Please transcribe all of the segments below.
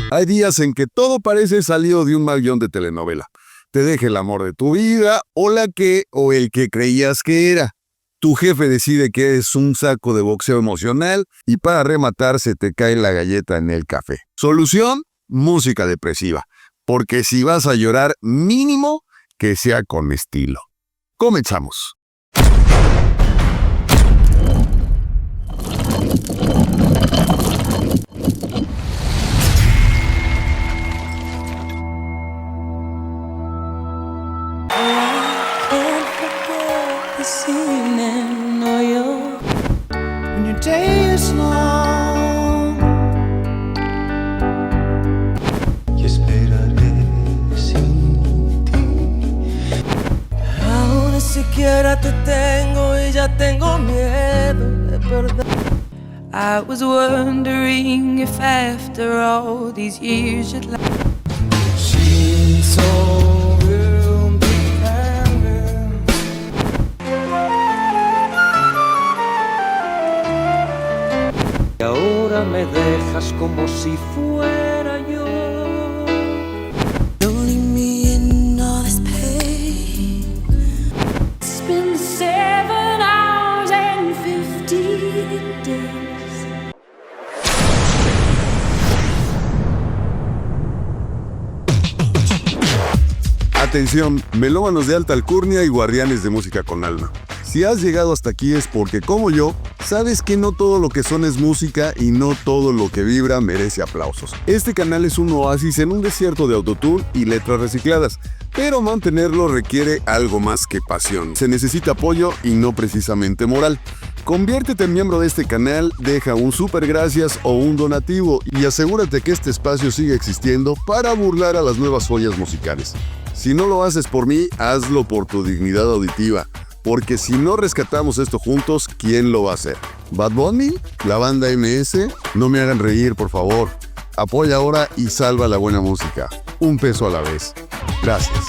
Hay días en que todo parece salido de un mal guión de telenovela. Te deja el amor de tu vida o el que creías que era. Tu jefe decide que es un saco de boxeo emocional y para rematar se te cae la galleta en el café. Solución: música depresiva. Porque si vas a llorar, mínimo que sea con estilo. Comenzamos. When your day is long, y esperaré sin ti. Aún ni siquiera te tengo y ya tengo miedo de perder. I was wondering if after all these years you'd like. She's so real, big and real. Y ahora me dejas como si fuera yo. Don't leave me in all this pain. It's been 7 hours and 15 days. Atención, melómanos de alta alcurnia y guardianes de música con alma. Si has llegado hasta aquí es porque, como yo, sabes que no todo lo que suena es música y no todo lo que vibra merece aplausos. Este canal es un oasis en un desierto de autotune y letras recicladas, pero mantenerlo requiere algo más que pasión. Se necesita apoyo y no precisamente moral. Conviértete en miembro de este canal, deja un super gracias o un donativo y asegúrate que este espacio siga existiendo para burlar a las nuevas joyas musicales. Si no lo haces por mí, hazlo por tu dignidad auditiva. Porque si no rescatamos esto juntos, ¿quién lo va a hacer? ¿Bad Bunny? ¿La banda MS? No me hagan reír, por favor. Apoya ahora y salva la buena música. Un peso a la vez. Gracias.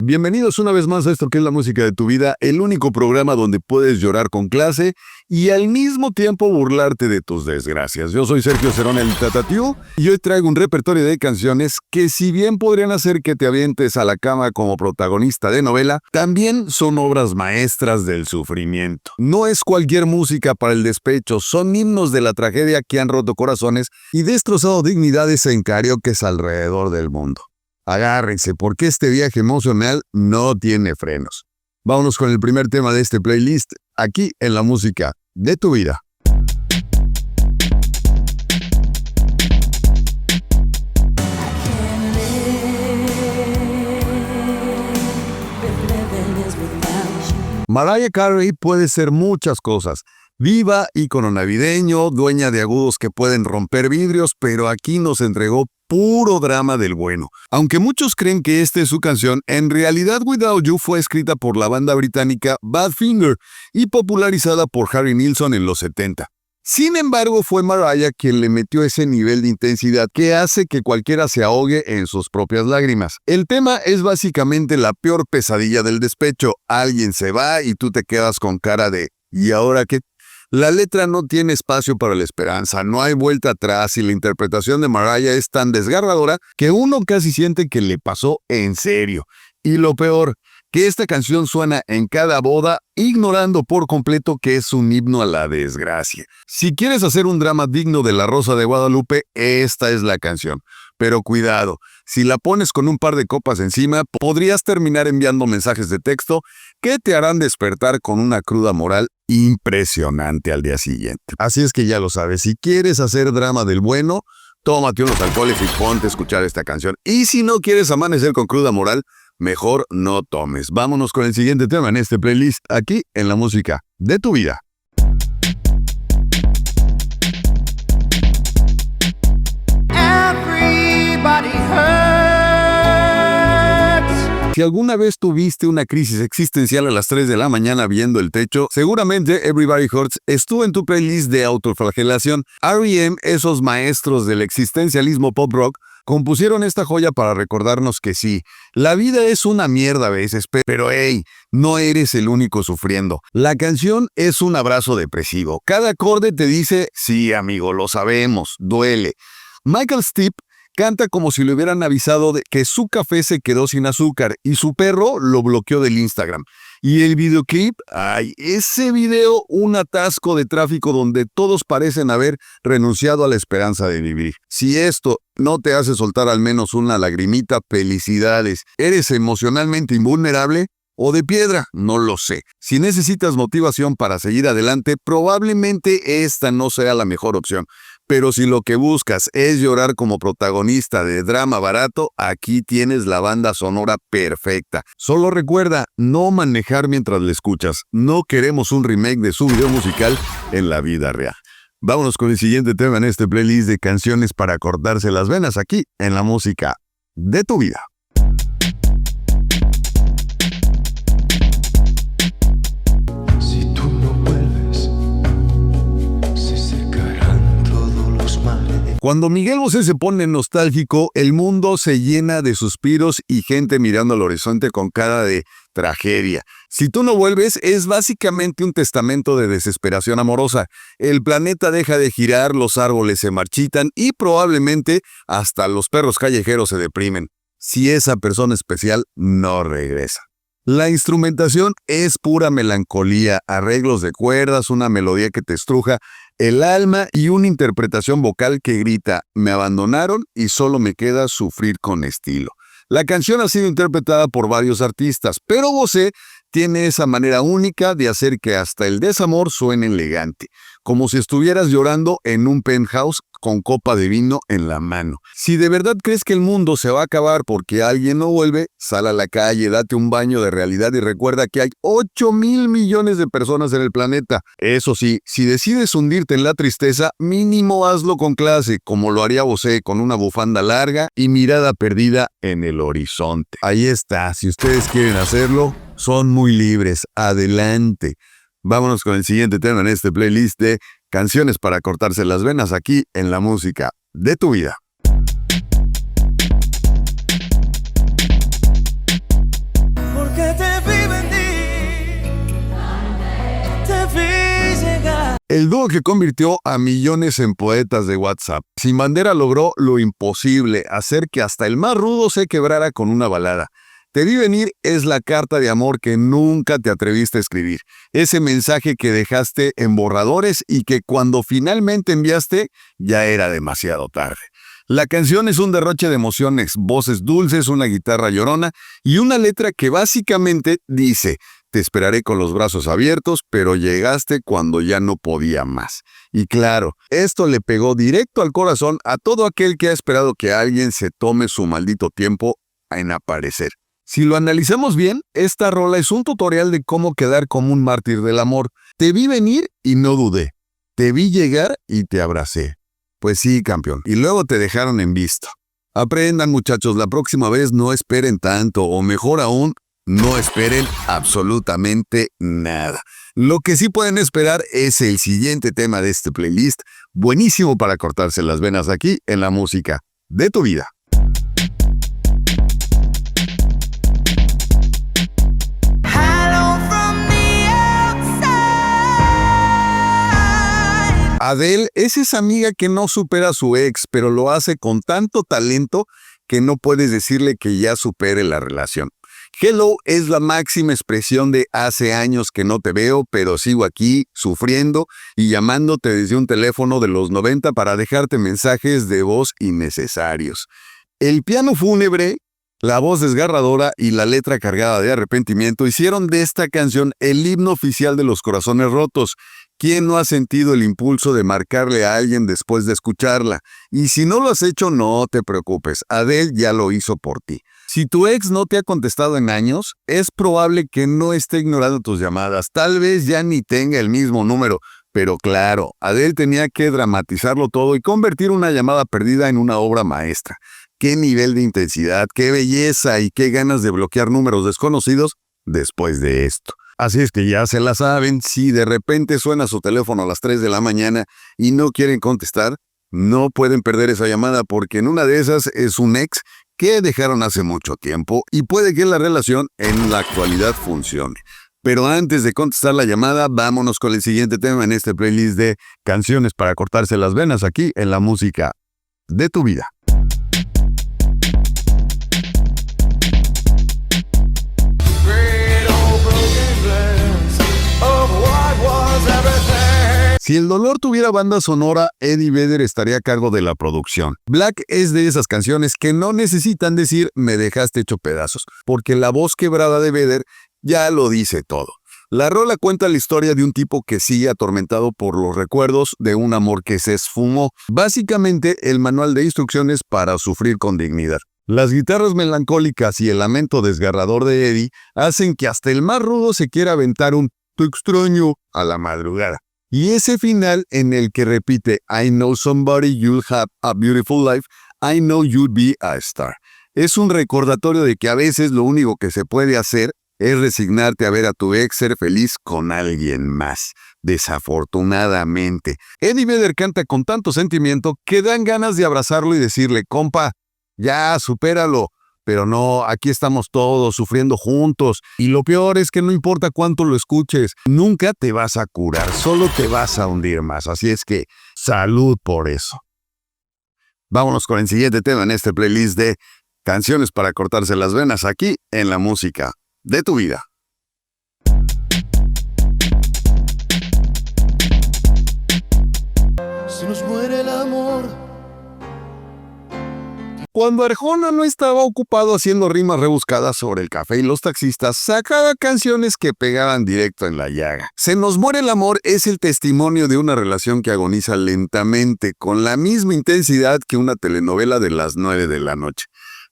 Bienvenidos una vez más a esto que es la música de tu vida, el único programa donde puedes llorar con clase y al mismo tiempo burlarte de tus desgracias. Yo soy Sergio Cerón, el Tatatiu, y hoy traigo un repertorio de canciones que, si bien podrían hacer que te avientes a la cama como protagonista de novela, también son obras maestras del sufrimiento. No es cualquier música para el despecho, son himnos de la tragedia que han roto corazones y destrozado dignidades en karaokes alrededor del mundo. Agárrense, porque este viaje emocional no tiene frenos. Vámonos con el primer tema de este playlist, aquí en la música de tu vida. Mariah Carey puede ser muchas cosas. Viva, ícono navideño, dueña de agudos que pueden romper vidrios, pero aquí nos entregó puro drama del bueno. Aunque muchos creen que esta es su canción, en realidad Without You fue escrita por la banda británica Badfinger y popularizada por Harry Nilsson en los 70. Sin embargo, fue Mariah quien le metió ese nivel de intensidad que hace que cualquiera se ahogue en sus propias lágrimas. El tema es básicamente la peor pesadilla del despecho. Alguien se va y tú te quedas con cara de ¿y ahora qué? La letra no tiene espacio para la esperanza, no hay vuelta atrás y la interpretación de Mariah es tan desgarradora que uno casi siente que le pasó en serio. Y lo peor, que esta canción suena en cada boda, ignorando por completo que es un himno a la desgracia. Si quieres hacer un drama digno de La Rosa de Guadalupe, esta es la canción. Pero cuidado, si la pones con un par de copas encima, podrías terminar enviando mensajes de texto que te harán despertar con una cruda moral impresionante al día siguiente. Así es que ya lo sabes, si quieres hacer drama del bueno, tómate unos alcoholes y ponte a escuchar esta canción. Y si no quieres amanecer con cruda moral, mejor no tomes. Vámonos con el siguiente tema en este playlist, aquí en la música de tu vida. Everybody hurts. Si alguna vez tuviste una crisis existencial a las 3 de la mañana viendo el techo, seguramente Everybody Hurts estuvo en tu playlist de autoflagelación. R.E.M., esos maestros del existencialismo pop rock, Compusieron esta joya para recordarnos que sí, la vida es una mierda a veces, pero hey, no eres el único sufriendo. La canción es un abrazo depresivo. Cada acorde te dice, sí amigo, lo sabemos, duele. Michael Stipe canta como si le hubieran avisado de que su café se quedó sin azúcar y su perro lo bloqueó del Instagram. Y el videoclip, ay, ese video, un atasco de tráfico donde todos parecen haber renunciado a la esperanza de vivir. Si esto no te hace soltar al menos una lagrimita, felicidades. ¿Eres emocionalmente invulnerable o de piedra? No lo sé. Si necesitas motivación para seguir adelante, probablemente esta no sea la mejor opción. Pero si lo que buscas es llorar como protagonista de drama barato, aquí tienes la banda sonora perfecta. Solo recuerda no manejar mientras le escuchas. No queremos un remake de su video musical en la vida real. Vámonos con el siguiente tema en este playlist de canciones para cortarse las venas aquí en la música de tu vida. Cuando Miguel Bosé se pone nostálgico, el mundo se llena de suspiros y gente mirando al horizonte con cara de tragedia. Si tú no vuelves, es básicamente un testamento de desesperación amorosa. El planeta deja de girar, los árboles se marchitan y probablemente hasta los perros callejeros se deprimen. Si esa persona especial no regresa. La instrumentación es pura melancolía, arreglos de cuerdas, una melodía que te estruja el alma y una interpretación vocal que grita, me abandonaron y solo me queda sufrir con estilo. La canción ha sido interpretada por varios artistas, pero Bosé tiene esa manera única de hacer que hasta el desamor suene elegante, como si estuvieras llorando en un penthouse con copa de vino en la mano. Si de verdad crees que el mundo se va a acabar porque alguien no vuelve, sal a la calle, date un baño de realidad y recuerda que hay 8,000 millones de personas en el planeta. Eso sí, si decides hundirte en la tristeza, mínimo hazlo con clase, como lo haría Bosé, con una bufanda larga y mirada perdida en el horizonte. Ahí está, si ustedes quieren hacerlo, son muy libres. Adelante. Vámonos con el siguiente tema en este playlist de canciones para cortarse las venas aquí en la música de tu vida. Porque te vi venir, te vi llegar. El dúo que convirtió a millones en poetas de WhatsApp. Sin Bandera logró lo imposible, hacer que hasta el más rudo se quebrara con una balada. Te vi venir es la carta de amor que nunca te atreviste a escribir. Ese mensaje que dejaste en borradores y que cuando finalmente enviaste ya era demasiado tarde. La canción es un derroche de emociones, voces dulces, una guitarra llorona y una letra que básicamente dice: te esperaré con los brazos abiertos, pero llegaste cuando ya no podía más. Y claro, esto le pegó directo al corazón a todo aquel que ha esperado que alguien se tome su maldito tiempo en aparecer. Si lo analizamos bien, esta rola es un tutorial de cómo quedar como un mártir del amor. Te vi venir y no dudé. Te vi llegar y te abracé. Pues sí, campeón. Y luego te dejaron en visto. Aprendan, muchachos, la próxima vez no esperen tanto, o mejor aún, no esperen absolutamente nada. Lo que sí pueden esperar es el siguiente tema de este playlist, buenísimo para cortarse las venas aquí en la música de tu vida. Adele es esa amiga que no supera a su ex, pero lo hace con tanto talento que no puedes decirle que ya supere la relación. Hello es la máxima expresión de hace años que no te veo, pero sigo aquí, sufriendo y llamándote desde un teléfono de los 90 para dejarte mensajes de voz innecesarios. El piano fúnebre, la voz desgarradora y la letra cargada de arrepentimiento hicieron de esta canción el himno oficial de los corazones rotos. ¿Quién no ha sentido el impulso de marcarle a alguien después de escucharla? Y si no lo has hecho, no te preocupes, Adele ya lo hizo por ti. Si tu ex no te ha contestado en años, es probable que no esté ignorando tus llamadas, tal vez ya ni tenga el mismo número. Pero claro, Adele tenía que dramatizarlo todo y convertir una llamada perdida en una obra maestra. ¡Qué nivel de intensidad, qué belleza y qué ganas de bloquear números desconocidos después de esto! Así es que ya se la saben, si de repente suena su teléfono a las 3 de la mañana y no quieren contestar, No pueden perder esa llamada porque en una de esas es un ex que dejaron hace mucho tiempo y puede que la relación en la actualidad funcione. Pero antes de contestar la llamada, vámonos con el siguiente tema en este playlist de canciones para cortarse las venas aquí en la música de tu vida. Si el dolor tuviera banda sonora, Eddie Vedder estaría a cargo de la producción. Black es de esas canciones que no necesitan decir "me dejaste hecho pedazos", porque la voz quebrada de Vedder ya lo dice todo. La rola cuenta la historia de un tipo que sigue atormentado por los recuerdos de un amor que se esfumó. Básicamente, el manual de instrucciones para sufrir con dignidad. Las guitarras melancólicas y el lamento desgarrador de Eddie hacen que hasta el más rudo se quiera aventar un "te extraño" a la madrugada. Y ese final en el que repite "I know somebody you'll have a beautiful life, I know you'd be a star", es un recordatorio de que a veces lo único que se puede hacer es resignarte a ver a tu ex ser feliz con alguien más. Desafortunadamente, Eddie Vedder canta con tanto sentimiento que dan ganas de abrazarlo y decirle: "Compa, ya, supéralo". Pero no, aquí estamos todos sufriendo juntos. Y lo peor es que no importa cuánto lo escuches, nunca te vas a curar, solo te vas a hundir más. Así es que, salud por eso. Vámonos con el siguiente tema en este playlist de canciones para cortarse las venas aquí en la música de tu vida. Se nos muere el amor. Cuando Arjona no estaba ocupado haciendo rimas rebuscadas sobre el café y los taxistas, sacaba canciones que pegaban directo en la llaga. Se nos muere el amor es el testimonio de una relación que agoniza lentamente, con la misma intensidad que una telenovela de las 9 de la noche.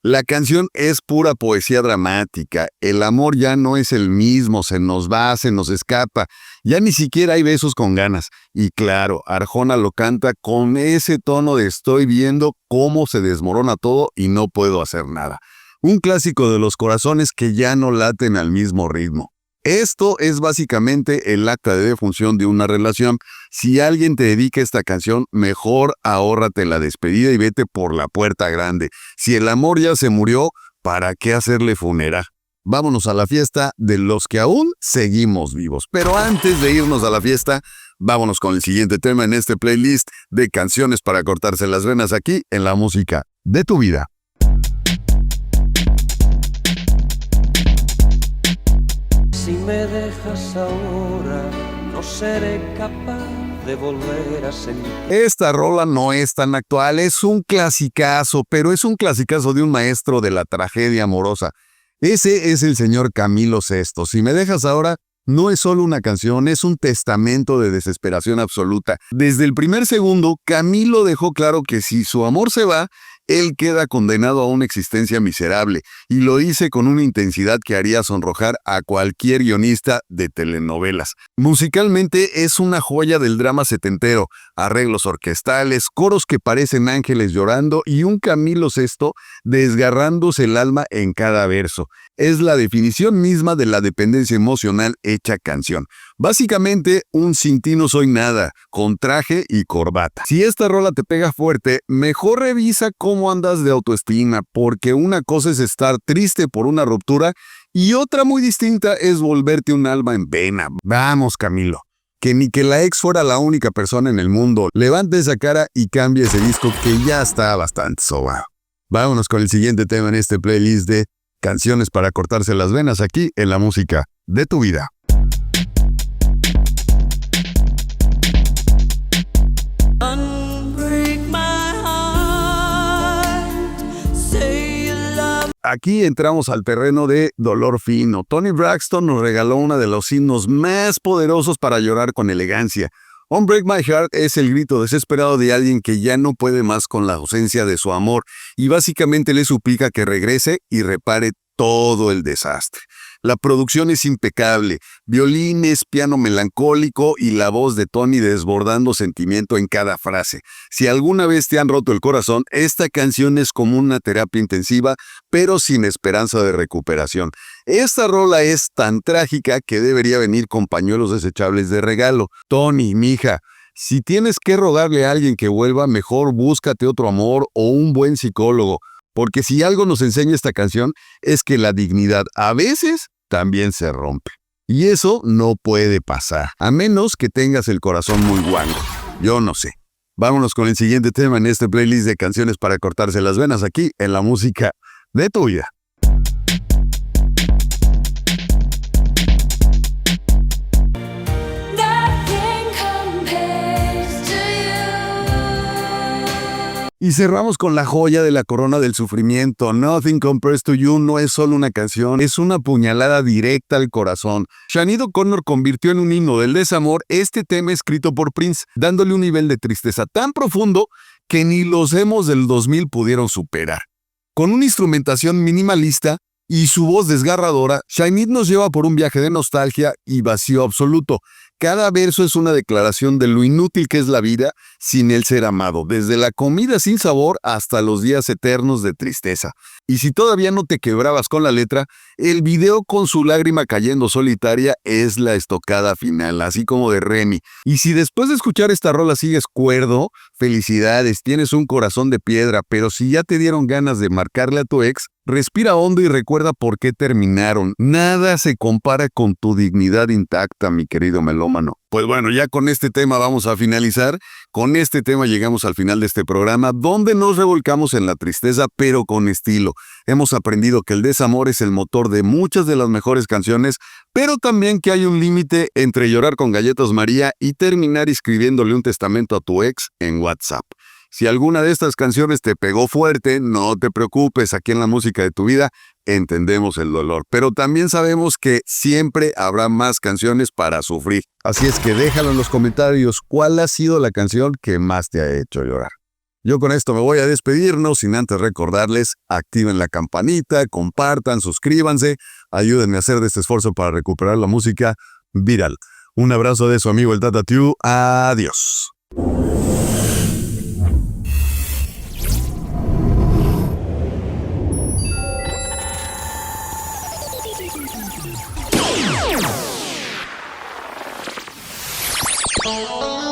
La canción es pura poesía dramática. El amor ya no es el mismo, se nos va, se nos escapa. Ya ni siquiera hay besos con ganas. Y claro, Arjona lo canta con ese tono de "estoy viendo cómo se desmorona todo y no puedo hacer nada". Un clásico de los corazones que ya no laten al mismo ritmo. Esto es básicamente el acta de defunción de una relación. Si alguien te dedica esta canción, mejor ahórrate la despedida y vete por la puerta grande. Si el amor ya se murió, ¿para qué hacerle funeral? Vámonos a la fiesta de los que aún seguimos vivos. Pero antes de irnos a la fiesta, vámonos con el siguiente tema en este playlist de canciones para cortarse las venas aquí en la música de tu vida. Si me dejas ahora, no seré capaz de volver a sentir. Esta rola no es tan actual, es un clasicazo, pero es un clasicazo de un maestro de la tragedia amorosa. Ese es el señor Camilo Sesto. Si me dejas ahora, no es solo una canción, es un testamento de desesperación absoluta. Desde el primer segundo, Camilo dejó claro que si su amor se va, él queda condenado a una existencia miserable, y lo dice con una intensidad que haría sonrojar a cualquier guionista de telenovelas. Musicalmente es una joya del drama setentero, arreglos orquestales, coros que parecen ángeles llorando y un Camilo Sesto desgarrándose el alma en cada verso. Es la definición misma de la dependencia emocional hecha canción. Básicamente, un "sin ti no soy nada", con traje y corbata. Si esta rola te pega fuerte, mejor revisa cómo andas de autoestima, porque una cosa es estar triste por una ruptura y otra muy distinta es volverte un alma en pena. Vamos, Camilo. Que ni que la ex fuera la única persona en el mundo. Levante esa cara y cambie ese disco que ya está bastante sobado. Vámonos con el siguiente tema en este playlist de canciones para cortarse las venas aquí en la música de tu vida. Aquí entramos al terreno de dolor fino. Toni Braxton nos regaló uno de los himnos más poderosos para llorar con elegancia. "Unbreak My Heart" es el grito desesperado de alguien que ya no puede más con la ausencia de su amor y básicamente le suplica que regrese y repare todo el desastre. La producción es impecable, violines, piano melancólico y la voz de Toni desbordando sentimiento en cada frase. Si alguna vez te han roto el corazón, esta canción es como una terapia intensiva, pero sin esperanza de recuperación. Esta rola es tan trágica que debería venir con pañuelos desechables de regalo. Toni, mija, Si tienes que rogarle a alguien que vuelva, mejor búscate otro amor o un buen psicólogo, porque si algo nos enseña esta canción es que la dignidad a veces también se rompe. Y eso no puede pasar, a menos que tengas el corazón muy guango. Yo no sé. Vámonos con el siguiente tema en este playlist de canciones para cortarse las venas aquí en la música de tu vida. Y cerramos con la joya de la corona del sufrimiento. Nothing Compares to You no es solo una canción, es una puñalada directa al corazón. Sinéad O'Connor convirtió en un himno del desamor este tema escrito por Prince, dándole un nivel de tristeza tan profundo que ni los emos del 2000 pudieron superar. Con una instrumentación minimalista y su voz desgarradora, Sinéad nos lleva por un viaje de nostalgia y vacío absoluto. Cada verso es una declaración de lo inútil que es la vida sin el ser amado, desde la comida sin sabor hasta los días eternos de tristeza. Y si todavía no te quebrabas con la letra, el video con su lágrima cayendo solitaria es la estocada final, así como de Remy. Y si después de escuchar esta rola sigues cuerdo, felicidades, tienes un corazón de piedra, pero si ya te dieron ganas de marcarle a tu ex, respira hondo y recuerda por qué terminaron. Nada se compara con tu dignidad intacta, mi querido melómano. Pues bueno, ya con este tema vamos a finalizar. Con este tema llegamos al final de este programa, donde nos revolcamos en la tristeza, pero con estilo. Hemos aprendido que el desamor es el motor de muchas de las mejores canciones, pero también que hay un límite entre llorar con galletas María y terminar escribiéndole un testamento a tu ex en WhatsApp. Si alguna de estas canciones te pegó fuerte, no te preocupes, aquí en la música de tu vida entendemos el dolor, pero también sabemos que siempre habrá más canciones para sufrir. Así es que déjalo en los comentarios cuál ha sido la canción que más te ha hecho llorar. Yo con esto me voy a despedirnos sin antes recordarles, activen la campanita, compartan, suscríbanse, ayúdenme a hacer de este esfuerzo para recuperar la música viral. Un abrazo de su amigo el Tata Tiu, adiós. Oh